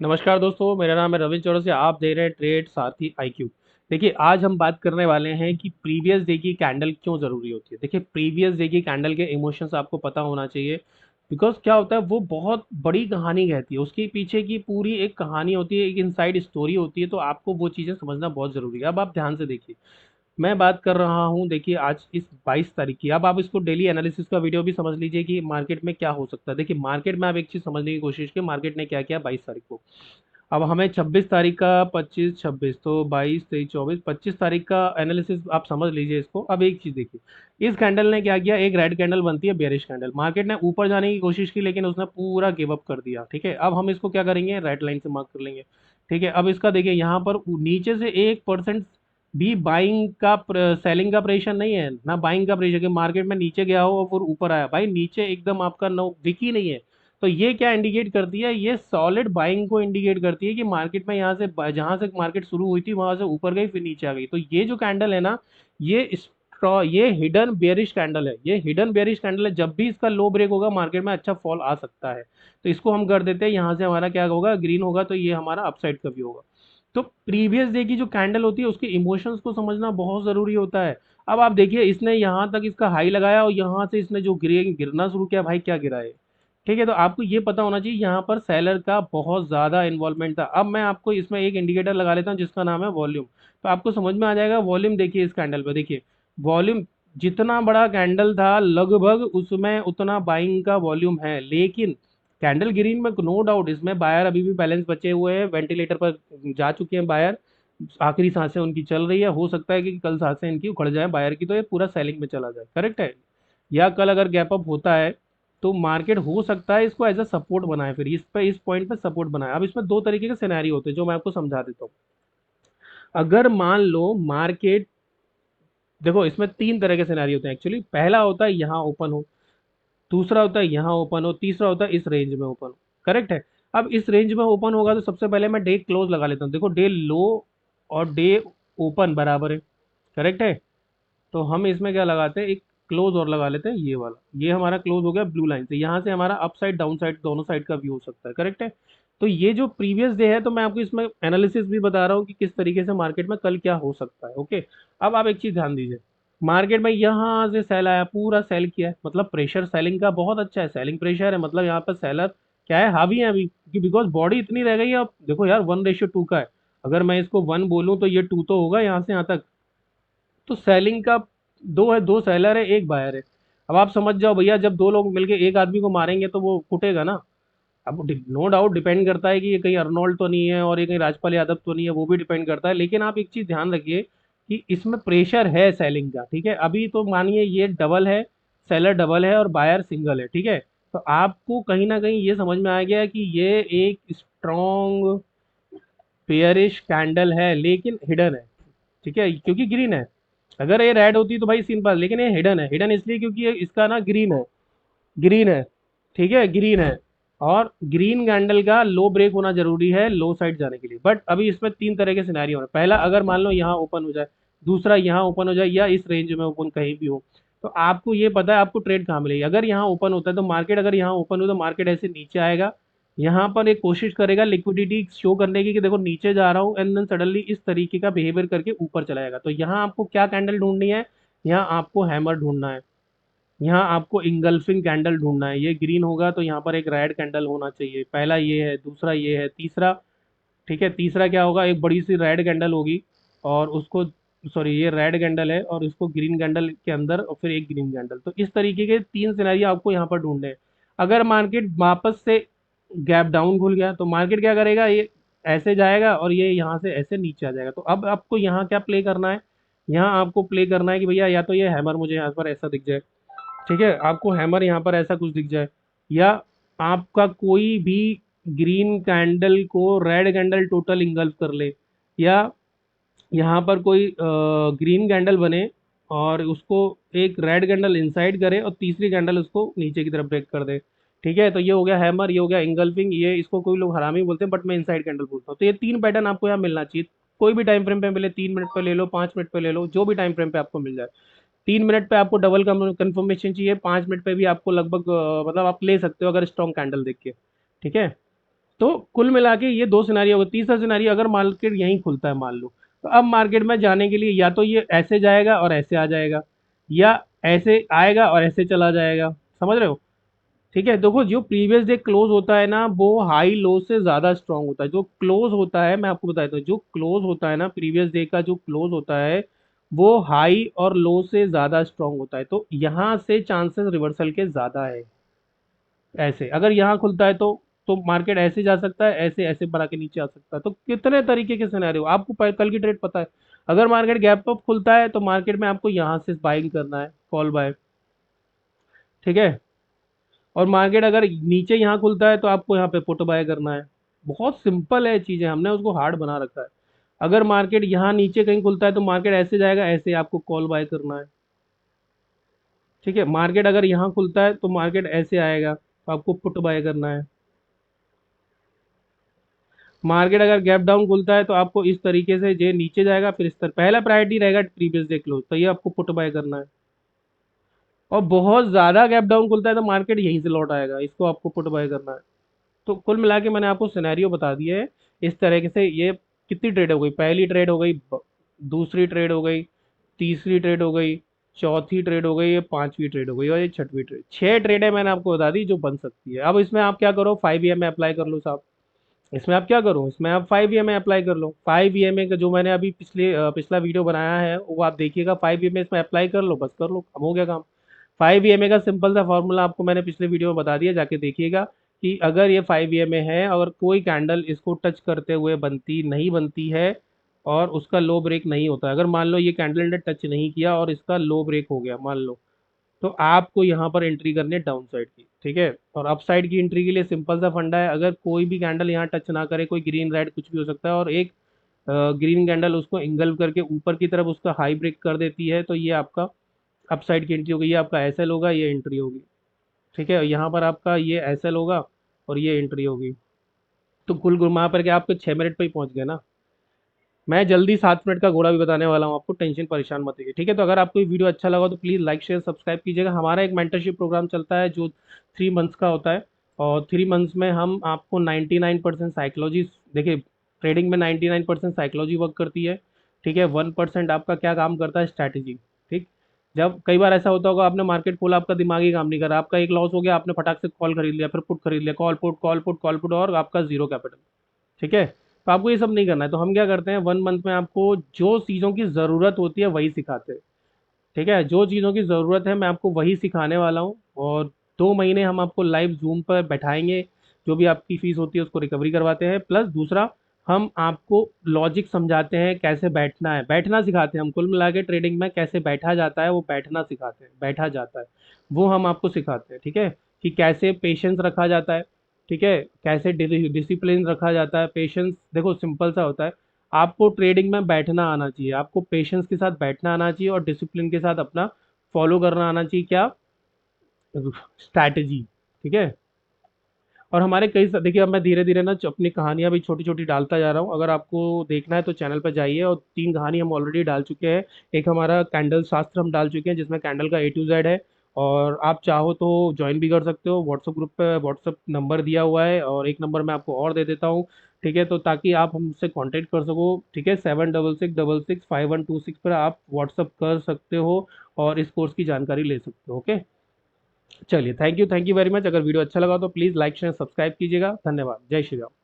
नमस्कार दोस्तों, मेरा नाम है रविंद्र चौरसिया। आप देख रहे हैं ट्रेड सारथी आईक्यू। देखिए, आज हम बात करने वाले हैं कि प्रीवियस डे की कैंडल क्यों ज़रूरी होती है। देखिए, प्रीवियस डे की कैंडल के इमोशंस आपको पता होना चाहिए। बिकॉज क्या होता है, वो बहुत बड़ी कहानी कहती है, उसके पीछे की पूरी एक कहानी होती है, एक इनसाइड स्टोरी होती है। तो आपको वो चीज़ें समझना बहुत ज़रूरी है। अब आप ध्यान से देखिए, मैं बात कर रहा हूँ, देखिए आज इस 22 तारीख की। अब आप इसको डेली एनालिसिस का वीडियो भी समझ लीजिए कि मार्केट में क्या हो सकता है। देखिए, मार्केट में आप एक चीज़ समझने की कोशिश की, मार्केट ने क्या किया 22 तारीख को। अब हमें 26 तारीख का, 25 26 तो 22 23 24 25 तारीख का एनालिसिस आप समझ लीजिए इसको। अब एक चीज देखिए, इस कैंडल ने क्या किया, एक रेड कैंडल बनती है बेरिश कैंडल। मार्केट ने ऊपर जाने की कोशिश की लेकिन उसने पूरा गिव अप कर दिया। ठीक है, अब हम इसको क्या करेंगे, रेड लाइन से मार्क कर लेंगे। ठीक है, अब इसका देखिए यहाँ पर नीचे से 1% भी बाइंग का सेलिंग का प्रेशर नहीं है ना, बाइंग का प्रेशर कि मार्केट में नीचे गया हो और फिर ऊपर आया। भाई नीचे एकदम आपका नो विक ही नहीं है। तो ये क्या इंडिकेट करती है, ये सॉलिड बाइंग को इंडिकेट करती है कि मार्केट में यहाँ से जहां से मार्केट शुरू हुई थी वहां से ऊपर गई फिर नीचे आ गई। तो ये जो कैंडल है ना, ये हिडन बेयरिश कैंडल है। ये हिडन बेयरिश कैंडल है, जब भी इसका लो ब्रेक होगा मार्केट में अच्छा फॉल आ सकता है। तो इसको हम कर देते हैं, यहाँ से हमारा क्या होगा, ग्रीन होगा, तो ये हमारा अपसाइड का व्यू होगा। तो प्रीवियस डे की जो कैंडल होती है उसके इमोशंस को समझना बहुत जरूरी होता है। अब आप देखिए, इसने यहाँ तक इसका हाई लगाया और यहाँ से इसने जो गिरना शुरू किया, भाई क्या गिरा है। ठीक है, तो आपको ये पता होना चाहिए यहाँ पर सेलर का बहुत ज़्यादा इन्वॉल्वमेंट था। अब मैं आपको इसमें एक इंडिकेटर लगा लेता हूँ जिसका नाम है वॉल्यूम। तो आपको समझ में आ जाएगा। वॉल्यूम देखिए, इस कैंडल पे देखिए, वॉल्यूम जितना बड़ा कैंडल था लगभग उसमें उतना बाइंग का वॉल्यूम है। लेकिन कैंडल ग्रीन में नो डाउट इसमें बायर अभी भी बैलेंस बचे हुए हैं, वेंटिलेटर पर जा चुके हैं बायर। आखिरी सांसें उनकी चल रही है, हो सकता है कि कल सांसें इनकी उखड़ जाए बायर की, तो ये पूरा सेलिंग में चला जाए। करेक्ट है। या कल अगर गैप अप होता है तो मार्केट हो सकता है इसको एज अ सपोर्ट बनाए, फिर इस पॉइंट पे सपोर्ट बनाए। अब इसमें दो तरीके के सिनेरियो होते हैं जो मैं आपको समझा देता हूँ। अगर मान लो मार्केट, देखो इसमें तीन तरह के सिनेरियो होते हैं एक्चुअली। पहला होता है यहाँ ओपन हो, दूसरा होता है यहाँ ओपन हो, तीसरा होता है इस रेंज में ओपन हो। करेक्ट है। अब इस रेंज में ओपन होगा तो सबसे पहले मैं डे क्लोज लगा लेता हूँ। देखो, डे लो और डे ओपन बराबर है। करेक्ट है। तो हम इसमें क्या लगाते हैं, एक क्लोज और लगा लेते हैं, ये वाला। ये हमारा क्लोज हो गया ब्लू लाइन से। यहाँ से हमारा अप साइड डाउन साइड दोनों साइड का व्यू हो सकता है। करेक्ट है। तो ये जो प्रीवियस डे है, तो मैं आपको इसमें एनालिसिस भी बता रहा हूँ कि किस तरीके से मार्केट में कल क्या हो सकता है। ओके। अब आप एक चीज ध्यान दीजिए, मार्केट में यहाँ से सेल आया, पूरा सेल किया है, मतलब प्रेशर सेलिंग का बहुत अच्छा है, सेलिंग प्रेशर है, मतलब यहाँ पर सेलर क्या है, हावी है अभी, कि बिकॉज बॉडी इतनी रह गई है। अब देखो यार, 1:2 का है। अगर मैं इसको 1 बोलूँ तो ये 2 तो होगा यहाँ से यहाँ तक। तो सेलिंग का दो है, दो सेलर है एक बायर है। अब आप समझ जाओ भैया, जब दो लोग मिलके एक आदमी को मारेंगे तो वो फुटेगा ना। अब नो डाउट डिपेंड करता है कि ये कहीं अर्नोल्ड तो नहीं है और ये कहीं राजपाल यादव तो नहीं है, वो भी डिपेंड करता है। लेकिन आप एक चीज ध्यान रखिए कि इसमें प्रेशर है सेलिंग का। ठीक है, अभी तो मानिए ये डबल है, सेलर डबल है और बायर सिंगल है। ठीक है, तो आपको कहीं ना कहीं ये समझ में आ गया कि ये एक स्ट्रॉन्ग पेयरिश कैंडल है लेकिन हिडन है। ठीक है, क्योंकि ग्रीन है। अगर ये रेड होती तो भाई सिंपल, लेकिन ये हिडन है। हिडन इसलिए क्योंकि ये इसका ना ग्रीन है, ग्रीन है। ठीक है, ग्रीन है। और ग्रीन कैंडल का लो ब्रेक होना जरूरी है लो साइड जाने के लिए। बट अभी इसमें तीन तरह के सिनेरियो है। पहला, अगर मान लो यहाँ ओपन हो जाए, दूसरा यहाँ ओपन हो जाए, या इस रेंज में ओपन कहीं भी हो, तो आपको ये पता है आपको ट्रेड कहाँ मिलेगी। अगर यहाँ ओपन होता है तो मार्केट, अगर यहाँ ओपन हो तो मार्केट ऐसे नीचे आएगा, यहाँ पर एक कोशिश करेगा लिक्विडिटी शो करने की कि देखो नीचे जा रहा हूँ, एंड देन सडनली इस तरीके का बिहेवियर करके ऊपर चला जाएगा। तो यहाँ आपको क्या कैंडल ढूंढनी है, यहाँ आपको हैमर ढूंढना है, यहाँ आपको इंगल्फिंग कैंडल ढूंढना है। ये ग्रीन होगा तो यहाँ पर एक रेड कैंडल होना चाहिए। पहला ये है, दूसरा ये है, तीसरा। ठीक है, तीसरा क्या होगा, एक बड़ी सी रेड कैंडल होगी और उसको, सॉरी ये रेड कैंडल है और इसको ग्रीन कैंडल के अंदर और फिर एक ग्रीन कैंडल। तो इस तरीके के तीन सिनेरियो आपको यहाँ पर ढूंढने हैं। अगर मार्केट वापस से गैप डाउन खुल गया तो मार्केट क्या करेगा, ये ऐसे जाएगा और ये यहाँ से ऐसे नीचे आ जाएगा। तो अब आपको यहाँ क्या प्ले करना है, यहाँ आपको प्ले करना है कि भैया या तो ये हैमर मुझे यहाँ पर ऐसा दिख जाए। ठीक है, आपको हैमर यहाँ पर ऐसा कुछ दिख जाए, या आपका कोई भी ग्रीन कैंडल को रेड कैंडल टोटल इंगल्फ कर ले, या यहाँ पर कोई ग्रीन कैंडल बने और उसको एक रेड कैंडल इनसाइड करे और तीसरी कैंडल उसको नीचे की तरफ ब्रेक कर दे। ठीक है, तो ये हो गया हैमर, ये हो गया इंगल्फिंग, ये इसको कोई लोग हरामी बोलते हैं बट मैं इनसाइड कैंडल बोलता हूँ। तो ये तीन पैटर्न आपको यहाँ मिलना चाहिए। कोई भी टाइम फ्रेम पे मिले, 3 मिनट पे ले लो, 5 मिनट पे ले लो, जो भी टाइम फ्रेम पे आपको मिल जाए। 3 मिनट पे आपको डबल कंफर्मेशन चाहिए, 5 मिनट पे भी आपको लगभग मतलब आप ले सकते हो अगर स्ट्रॉन्ग कैंडल देख के। ठीक है, तो कुल मिला के ये 2 सिनेरियो होगा। तीसरा सिनेरियो, अगर मार्केट यहीं खुलता है मान लो, तो अब मार्केट में जाने के लिए या तो ये ऐसे जाएगा और ऐसे आ जाएगा, या ऐसे आएगा और ऐसे चला जाएगा। समझ रहे हो? ठीक है, देखो जो प्रीवियस डे क्लोज होता है ना, वो हाई लो से ज्यादा स्ट्रांग होता है। जो क्लोज होता है, मैं आपको बता देता हूँ, जो क्लोज होता है ना प्रीवियस डे का, जो क्लोज होता है वो हाई और लो से ज्यादा स्ट्रांग होता है। तो यहाँ से चांसेस रिवर्सल के ज्यादा है। ऐसे अगर यहाँ खुलता है तो मार्केट ऐसे जा सकता है, ऐसे ऐसे बना के नीचे आ सकता है। तो कितने तरीके के सिनेरियो आपको कल की ट्रेड पता है। अगर मार्केट गैप अप खुलता है तो मार्केट में आपको यहाँ से बाइंग करना है, कॉल बाय। ठीक है, और मार्केट अगर नीचे यहाँ खुलता है तो आपको यहाँ पे पुट बाय करना है। बहुत सिंपल है चीजें, हमने उसको हार्ड बना रखा है। अगर मार्केट यहाँ नीचे कहीं खुलता है तो मार्केट ऐसे जाएगा, ऐसे आपको कॉल बाय करना है। ठीक है, मार्केट अगर यहाँ खुलता है तो मार्केट ऐसे आएगा तो आपको पुट बाय करना है। मार्केट अगर गैप डाउन खुलता है तो आपको इस तरीके से, जे नीचे जाएगा फिर इस तरह, पहला प्रायोरिटी रहेगा प्रीवियस डे क्लोज, तो ये आपको पुट बाय करना है। और बहुत ज्यादा गैप डाउन खुलता है तो मार्केट यहीं से लौट आएगा, इसको आपको पुट बाय करना है। तो कुल मिला के मैंने आपको सिनेरियो बता दिए है इस तरीके से। ये कितनी ट्रेड हो गई? पहली ट्रेड हो गई, दूसरी ट्रेड हो गई, तीसरी ट्रेड हो गई, चौथी ट्रेड हो गई, ये पांचवी ट्रेड हो गई, और ये छठवीं ट्रेड। 6 ट्रेडें मैंने आपको बता दी जो बन सकती है। अब इसमें आप क्या करो, 5 EMA अप्लाई कर लो साहब। इसमें आप क्या करो, इसमें आप 5 EMA अप्लाई कर लो। 5 EMA का जो मैंने अभी पिछला वीडियो बनाया है वो आप देखिएगा। 5 EMA इसमें अप्लाई कर लो, बस कर लो, अब हो गया काम। 5 EMA का सिंपल सा फॉर्मूला आपको मैंने पिछले वीडियो में बता दिया, जाके देखिएगा कि अगर ये 5 EMA है, अगर कोई कैंडल इसको टच करते हुए बनती नहीं बनती है और उसका लो ब्रेक नहीं होता है, अगर मान लो ये कैंडल ने टच नहीं किया और इसका लो ब्रेक हो गया मान लो, तो आपको यहाँ पर एंट्री करनी है डाउन साइड की। ठीक है, और अप साइड की एंट्री के लिए सिंपल सा फंडा है, अगर कोई भी कैंडल यहाँ टच ना करे, कोई ग्रीन रेड कुछ भी हो सकता है, और एक ग्रीन कैंडल उसको इंगल्फ करके ऊपर की तरफ उसका हाई ब्रेक कर देती है, तो ये आपका अप साइड की एंट्री होगी। ये आपका एसएल होगा, ये एंट्री होगी। ठीक है, यहाँ पर आपका ये एसएल होगा और ये एंट्री होगी। तो कुल घुमा पर के आपके 6 मिनट पे ही पहुंच गए ना। मैं जल्दी 7 मिनट का घोड़ा भी बताने वाला हूँ आपको, टेंशन परेशान मत होइए। ठीक है, तो अगर आपको ये वीडियो अच्छा लगा तो प्लीज़ लाइक शेयर सब्सक्राइब कीजिएगा। हमारा एक मेंटरशिप प्रोग्राम चलता है जो 3 मंथ्स का होता है, और 3 मंथ्स में हम आपको 99% साइकोलॉजी, देखिए ट्रेडिंग में 99% साइकोलॉजी वर्क करती है। ठीक है, 1% आपका क्या काम करता है, स्ट्रैटेजी। ठीक, जब कई बार ऐसा होता होगा, आपने मार्केट खोला, आपका दिमाग ही काम नहीं कर रहा, आपका एक लॉस हो गया, आपने फटाक से कॉल खरीद लिया, फिर पुट खरीद लिया, call put call put call put, और आपका जीरो कैपिटल। ठीक है, तो आपको ये सब नहीं करना है। तो हम क्या करते हैं, 1 मंथ में आपको जो चीज़ों की ज़रूरत होती है वही सिखाते हैं। ठीक है, जो चीज़ों की ज़रूरत है मैं आपको वही सिखाने वाला हूँ। और 2 महीने हम आपको लाइव जूम पर बैठाएंगे, जो भी आपकी फीस होती है उसको रिकवरी करवाते हैं। प्लस दूसरा, हम आपको लॉजिक समझाते हैं, कैसे बैठना है, बैठना सिखाते हैं हम। कुल मिला के ट्रेडिंग में कैसे बैठा जाता है वो बैठना सिखाते हैं, बैठा जाता है वो हम आपको सिखाते हैं। ठीक है, कि कैसे पेशेंस रखा जाता है। ठीक है, कैसे डिसिप्लिन रखा जाता है। पेशेंस देखो सिंपल सा होता है, आपको ट्रेडिंग में बैठना आना चाहिए, आपको पेशेंस के साथ बैठना आना चाहिए, और डिसिप्लिन के साथ अपना फॉलो करना आना चाहिए, क्या, स्ट्रैटेजी। ठीक है, और हमारे देखिए अब मैं धीरे धीरे ना अपनी कहानियां भी छोटी छोटी डालता जा रहा हूँ। अगर आपको देखना है तो चैनल पर जाइए, और 3 कहानी हम ऑलरेडी डाल चुके हैं। एक हमारा कैंडल शास्त्र हम डाल चुके हैं, जिसमें कैंडल का A to Z है। और आप चाहो तो ज्वाइन भी कर सकते हो, व्हाट्सअप ग्रुप पे व्हाट्सअप नंबर दिया हुआ है, और एक नंबर मैं आपको और दे देता हूँ। ठीक है, तो ताकि आप हमसे कांटेक्ट कर सको। ठीक है, 7666665126 पर आप व्हाट्सअप कर सकते हो और इस कोर्स की जानकारी ले सकते हो। ओके, चलिए, थैंक यू वेरी मच। अगर वीडियो अच्छा लगा तो प्लीज़ लाइक शेयर सब्सक्राइब कीजिएगा। धन्यवाद, जय श्री राम।